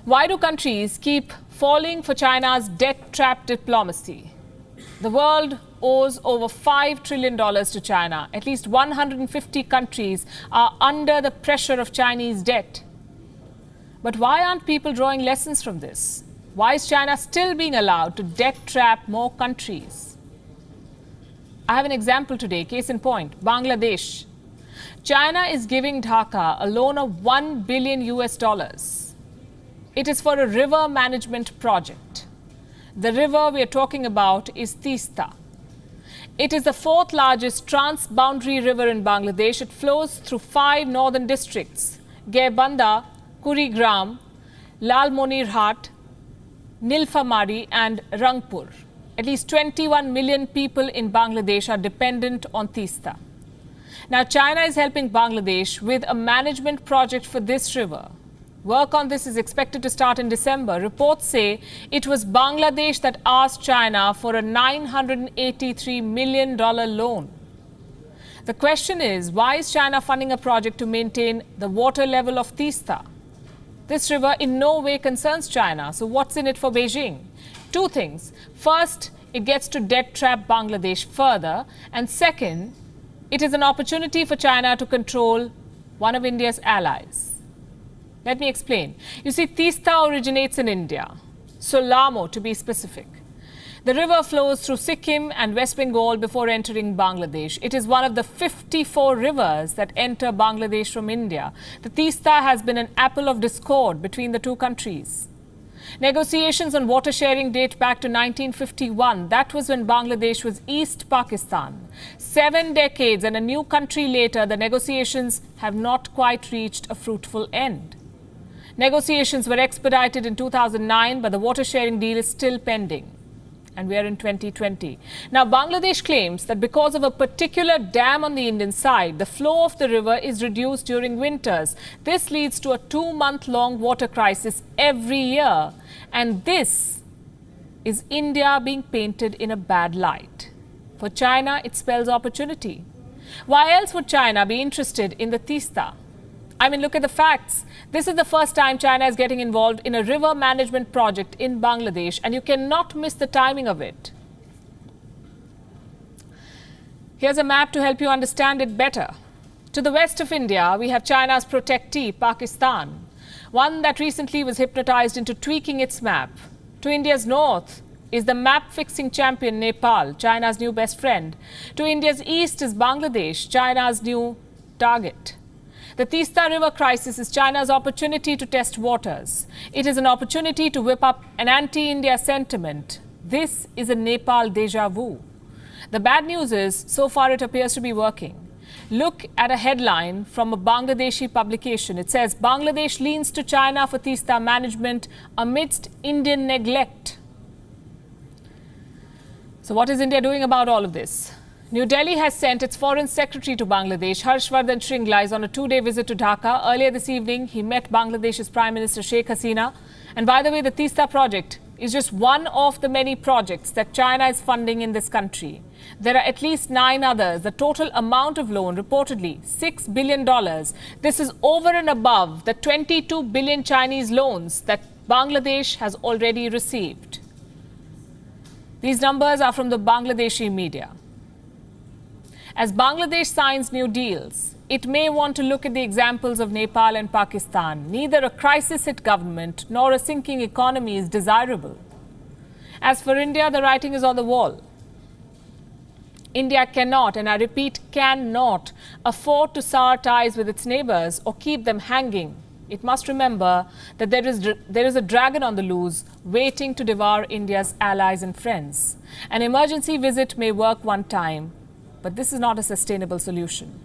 Why do countries keep falling for China's debt trap diplomacy? The world owes over $5 trillion to China. At least 150 countries are under the pressure of Chinese debt. But why aren't people drawing lessons from this? Why is China still being allowed to debt trap more countries? I have an example today, case in point, Bangladesh. China is giving Dhaka a loan of $1 billion US. It is for a river management project. The river we are talking about is Teesta. It is the fourth largest trans-boundary river in Bangladesh. It flows through 5 northern districts: Gaibandha, Kurigram, Lalmonirhat, Nilphamari and Rangpur. At least 21 million people in Bangladesh are dependent on Teesta. Now, China is helping Bangladesh with a management project for this river. Work on this is expected to start in December. Reports say it was Bangladesh that asked China for a $983 million loan. The question is, why is China funding a project to maintain the water level of Teesta? This river in no way concerns China, so what's in it for Beijing? 2 things. First, it gets to debt trap Bangladesh further. And second, it is an opportunity for China to control one of India's allies. Let me explain. You see, Teesta originates in India, Solamo to be specific. The river flows through Sikkim and West Bengal before entering Bangladesh. It is one of the 54 rivers that enter Bangladesh from India. The Teesta has been an apple of discord between the two countries. Negotiations on water sharing date back to 1951. That was when Bangladesh was East Pakistan. 7 decades and a new country later, the negotiations have not quite reached a fruitful end. Negotiations were expedited in 2009, but the water sharing deal is still pending. And we are in 2020. Now, Bangladesh claims that because of a particular dam on the Indian side, the flow of the river is reduced during winters. This leads to a 2-month-long water crisis every year. And this is India being painted in a bad light. For China, it spells opportunity. Why else would China be interested in the Teesta? I mean, look at the facts. This is the first time China is getting involved in a river management project in Bangladesh, and you cannot miss the timing of it. Here's a map to help you understand it better. To the west of India, we have China's protectee, Pakistan, one that recently was hypnotized into tweaking its map. To India's north is the map-fixing champion, Nepal, China's new best friend. To India's east is Bangladesh, China's new target. The Teesta River crisis is China's opportunity to test waters. It is an opportunity to whip up an anti-India sentiment. This is a Nepal deja vu. The bad news is, so far it appears to be working. Look at a headline from a Bangladeshi publication. It says, Bangladesh leans to China for Teesta management amidst Indian neglect. So what is India doing about all of this? New Delhi has sent its foreign secretary to Bangladesh. Harshvardhan Shringla is on a 2-day visit to Dhaka. Earlier this evening, he met Bangladesh's Prime Minister Sheikh Hasina. And by the way, the Teesta project is just one of the many projects that China is funding in this country. There are at least 9 others. The total amount of loan, reportedly $6 billion. This is over and above the 22 billion Chinese loans that Bangladesh has already received. These numbers are from the Bangladeshi media. As Bangladesh signs new deals, it may want to look at the examples of Nepal and Pakistan. Neither a crisis-hit government nor a sinking economy is desirable. As for India, the writing is on the wall. India cannot, and I repeat, cannot, afford to sour ties with its neighbors or keep them hanging. It must remember that there is a dragon on the loose waiting to devour India's allies and friends. An emergency visit may work one time, but this is not a sustainable solution.